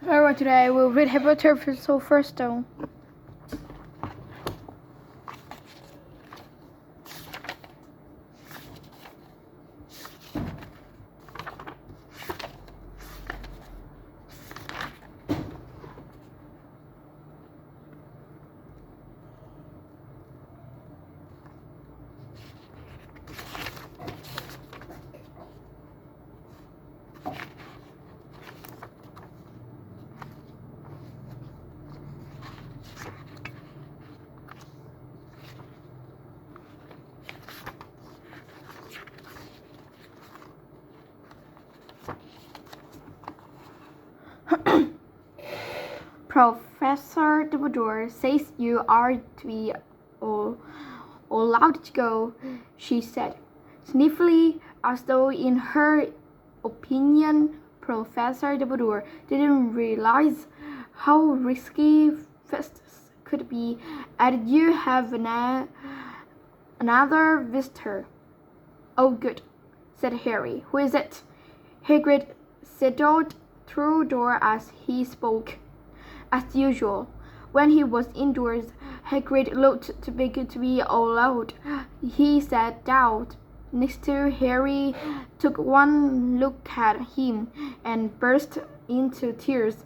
Alright, today we'll read Harry Potter Philosopher's Stone. Professor Dumbledore says you are to be allowed to go, she said, sniffily, as though in her opinion Professor Dumbledore didn't realize how risky visits could be. And you have another visitor. Oh, good, said Harry. Who is it? Hagrid sidled through the door as he spoke. As usual, when he was indoors, Hagrid looked too big to be allowed. He sat down next to Harry, took one look at him, and burst into tears.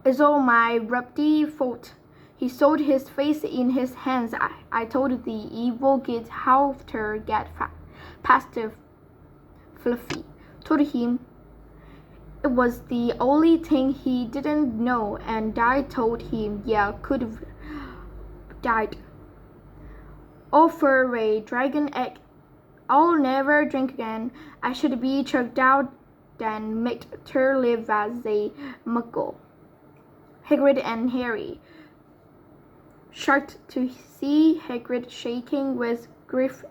It's all my rubby fault. He sewed his face in his hands. I told the evil git how to get past Fluffy. Told him it was the only thing he didn't know, and I told him, yeah, could have died. All for a dragon egg. I'll never drink again. I should be chucked out and made to live as a muggle. Hagrid and Harry, shocked to see Hagrid shaking with grief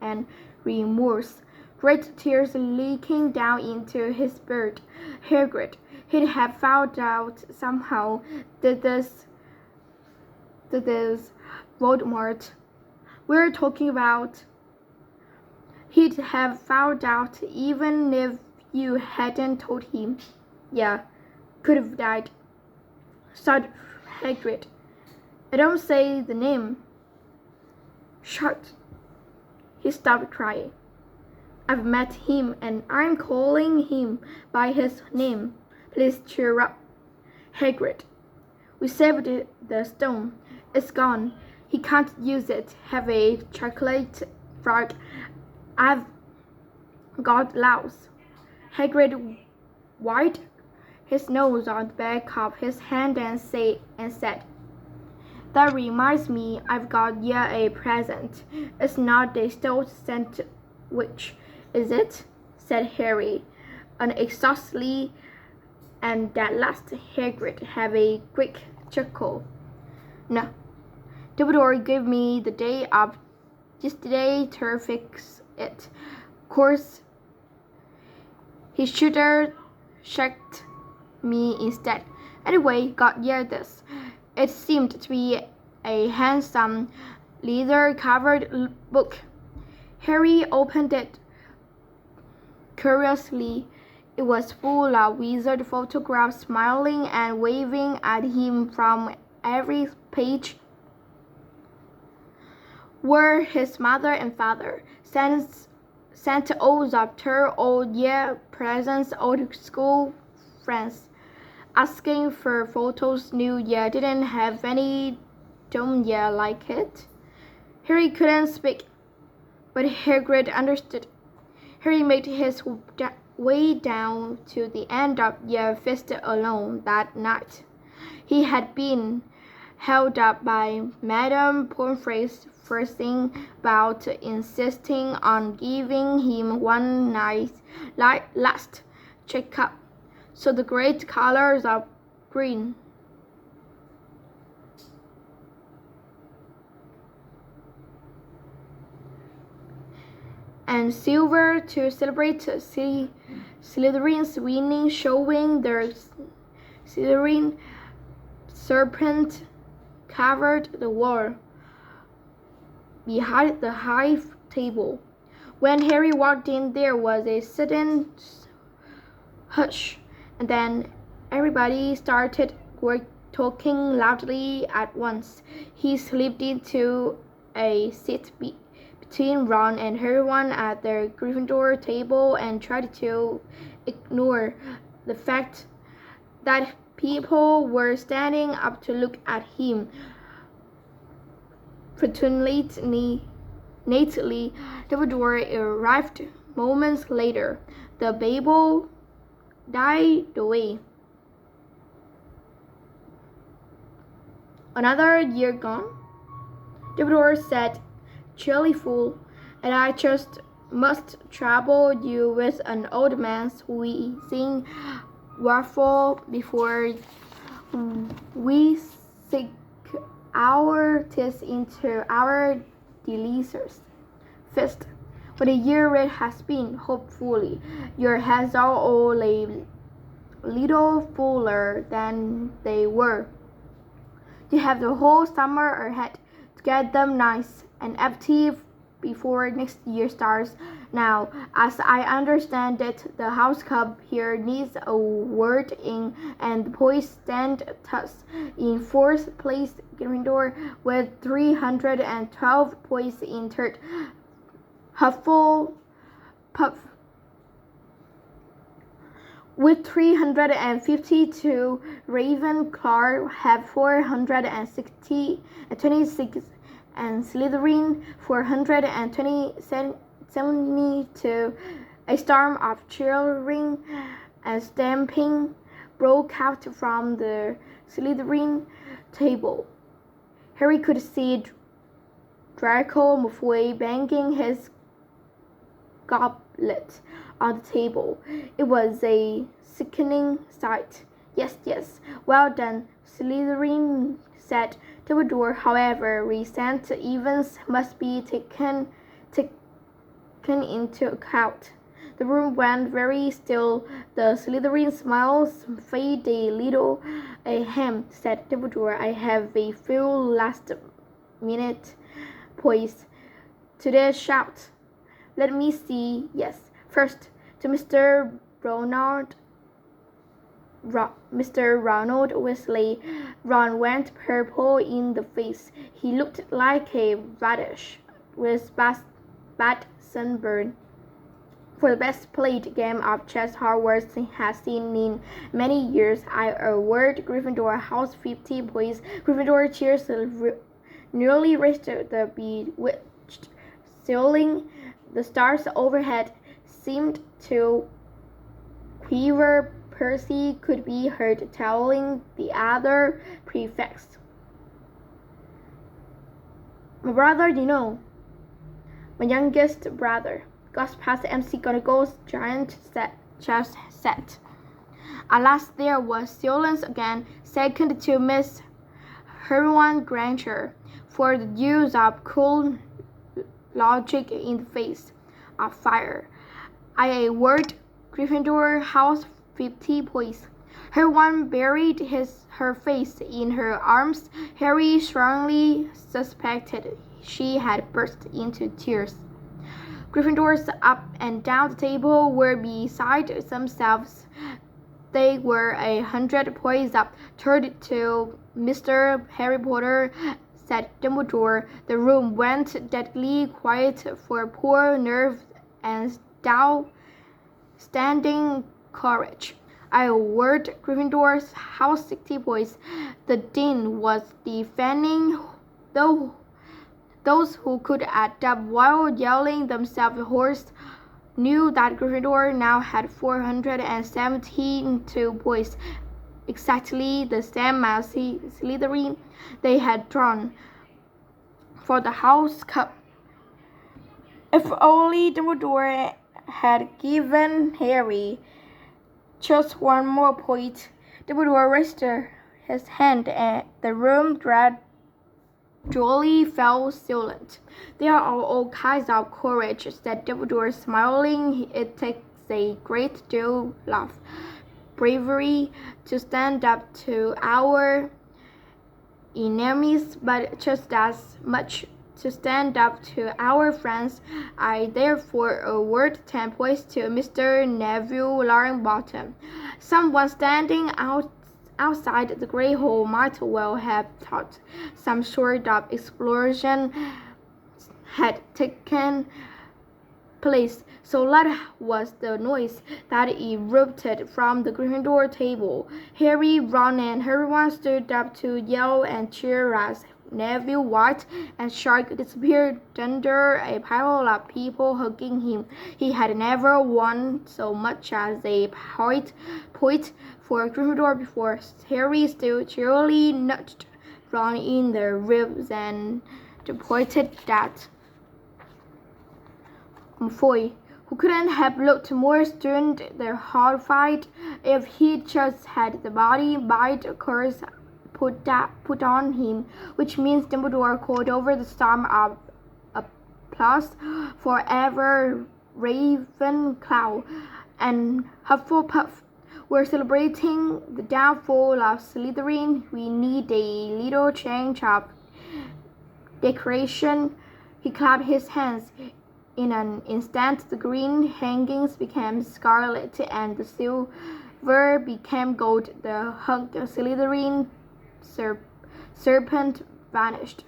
and remorse, great tears leaking down into his beard. Hagrid, he'd have found out somehow. Did this Voldemort we're talking about? He'd have found out even if you hadn't told him. Yeah, could have died, said Hagrid. I don't say the name. Shut. He stopped crying. I've met him, and I'm calling him by his name. Please cheer up. Hagrid, we saved the stone. It's gone. He can't use it. Have a chocolate frog. I've got louse. Hagrid wiped his nose on the back of his hand and said, that reminds me, I've got you a present. It's not a stone sandwich, is it? Said Harry, unexhaustedly, and at last Hagrid had a quick chuckle. No, Dumbledore gave me the day of yesterday to fix it. Of course, he should have checked me instead. Anyway, got you this. It seemed to be a handsome, leather-covered book. Harry opened it curiously. It was full of wizard photographs smiling and waving at him from every page. Were his mother and father, sent old doctor, old year presents, old school friends, asking for photos. New Year didn't have any dumb year like it. Harry couldn't speak, but Hagrid understood. Harry made his way down to the end of Year Feast alone that night. He had been held up by Madame Pomfrey's fussing about insisting on giving him one night's last checkup. So the great colors of green and silver to celebrate Slytherin's winning, showing their Slytherin serpent covered the wall behind the high table. When Harry walked in, there was a sudden hush, and then Everybody started talking loudly at once. He slipped into a seat between Ron and Hermione at the Gryffindor table and tried to ignore the fact that people were standing up to look at him. Fortunately, Dumbledore arrived moments later. The babble died away. Another year gone? Dumbledore said, cheerful, and I just must trouble you with an old man's wheezing waffle before we sink our teeth into our delicious feast. What a year it has been, hopefully. Your heads are all a little fuller than they were. You have the whole summer ahead to get them nice and empty before next year starts. Now, as I understand it, the house club here needs a word in, and the boys stand thus in fourth place, Gryffindor, with 312 points in third. Hufflepuff with 352, Ravenclaw have 426, and Slytherin 472. A storm of cheering and stamping broke out from the Slytherin table. Harry could see Draco Malfoy banging his goblet on the table. It was a sickening sight. Yes, well done, Slytherin, said Dumbledore. However, recent events must be taken into account. The room went very still. The Slytherin smiles faded a little. Ahem, said Dumbledore. I have a few last-minute points to the shout. Let me see. Yes. First, to Mr. Ronald Weasley. Ron went purple in the face. He looked like a radish with bad sunburn. For the best played game of chess Hogwarts has seen in many years, I award Gryffindor House 50 points. Gryffindor cheers nearly reached the bewitched ceiling. The stars overhead seemed to quiver. Percy could be heard telling the other prefects, my brother, my youngest brother, goes past McGonagall's giant chess set. Alas, there was silence again, second to Miss Hermione Granger, for the use of cool logic in the face of fire. I award Gryffindor House 50 points. Hermione buried her face in her arms. Harry strongly suspected she had burst into tears. Gryffindors up and down the table were beside themselves. They were 100 points up. Turn to Mr. Harry Potter, said Dumbledore. The room went deadly quiet for poor nerves and standing courage. I award Gryffindor's House 60 points. The Dean was defending those who could adapt while yelling themselves hoarse. Knew that Gryffindor now had 472 points, exactly the same as Slytherin. They had drawn for the House Cup. If only Dumbledore had given Harry just one more point. Dumbledore raised his hand, and the room gradually fell silent. There are all kinds of courage, said Dumbledore, smiling. It takes a great deal of bravery to stand up to our enemies, but just as much to stand up to our friends. I therefore award 10 points to Mr. Neville Longbottom. Someone standing outside the Great Hall might well have thought some sort of explosion had taken place. So loud was the noise that erupted from the Gryffindor table. Harry, Ron, and everyone stood up to yell and cheer as Neville, White, and Shark disappeared under a pile of people hugging him. He had never won so much as a point for Gryffindor before. Harry still cheerily nudged Ron in the ribs and reported that Malfoy, who couldn't have looked more stunned or horrified if he just had the body by the curse put on him, which means Dumbledore called over the storm of applause forever. Ravenclaw and Hufflepuff were celebrating the downfall of Slytherin. We need a little change of decoration. He clapped his hands. In an instant, the green hangings became scarlet and the silver became gold. The hung Slytherin serpent vanished.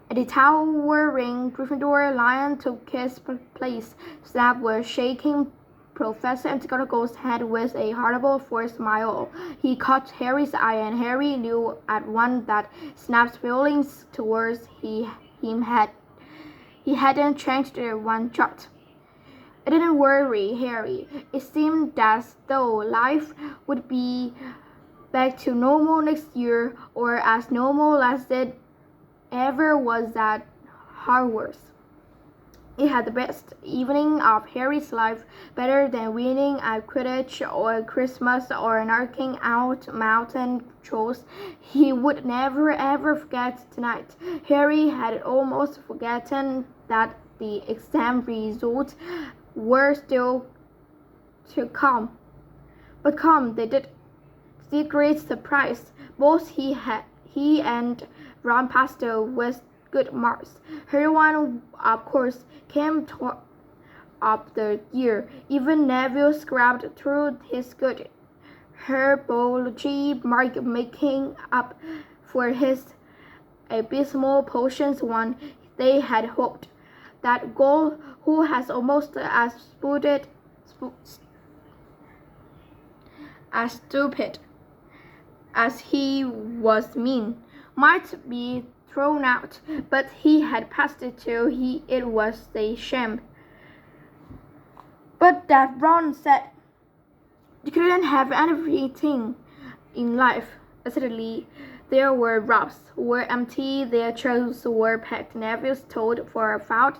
The towering Gryffindor lion took his place. Snap was shaking Professor McGonagall's head with a horrible forced smile. He caught Harry's eye, and Harry knew at once that Snap's feelings towards him hadn't changed one jot. It didn't worry Harry. It seemed as though life would be back to normal next year, or as normal as it ever was at Hogwarts. It had the best evening of Harry's life, better than winning at Quidditch or Christmas or knocking out mountain trolls. He would never ever forget tonight. Harry had almost forgotten that the exam results were still to come. But come they did. To the great surprise, both he and Ron passed with good marks. Everyone, of course, came top of the year. Even Neville scrubbed through his good herbology mark, making up for his abysmal potions one. They had hoped that Goal, who has almost as stupid as he was mean, might be thrown out, but he had passed it too. It was a shame. But that Ron said, you couldn't have everything in life. Suddenly, there were robes were empty, their chairs were packed. Neville stood for a foul,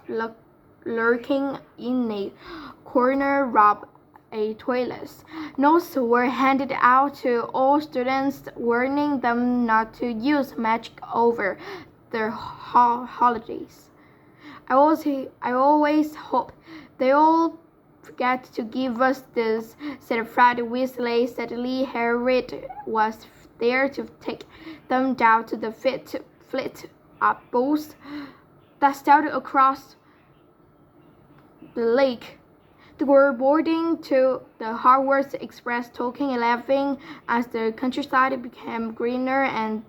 lurking in a corner, rob a toilet. Notes were handed out to all students, warning them not to use magic over their holidays. I always hope they all forget to give us this, said Fred Weasley. Suddenly, Harry was there to take them down to the fleet of boats that started across the lake. They were boarding to the Hogwarts Express, talking and laughing as the countryside became greener and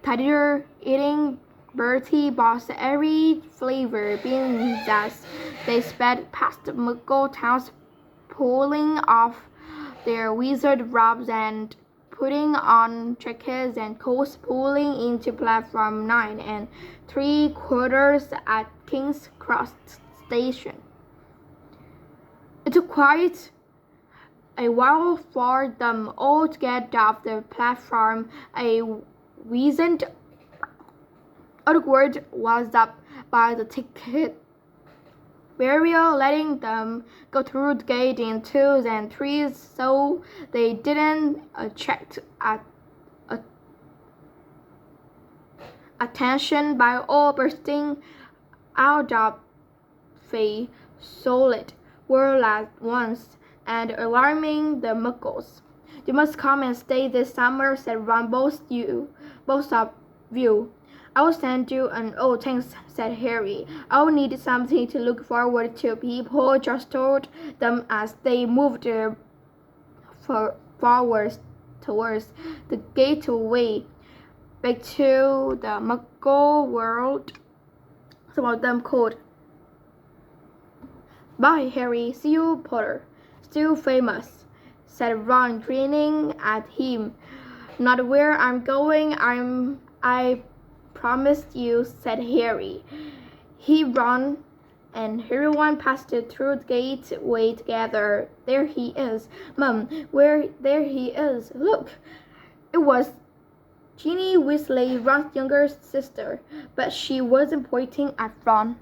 tidier, eating Bertie Bott's every flavor beans as they sped past Muggle towns, pulling off their wizard robes and putting on jackets and coats, pulling into platform 9 and 3/4 at King's Cross Station. It took quite a while for them all to get off the platform. A wizened Edward was up by the ticket barrier, letting them go through the gate in 2s and 3s so they didn't attract attention by all bursting out of a solid world at once and alarming the Muggles. You must come and stay this summer, said Ron. Both of you. I'll send you an oh thanks, said Harry. I'll need something to look forward to. People just told them as they moved forward towards the gateway back to the Muggle world. Some of them called, "Bye, Harry. See you, Potter." "Still famous," said Ron, grinning at him. "Not where I'm going, I promised you," said Harry. Ron and everyone passed through the gateway together. "There he is, Mum. There he is. Look." It was Ginny Weasley, Ron's younger sister, but she wasn't pointing at Ron.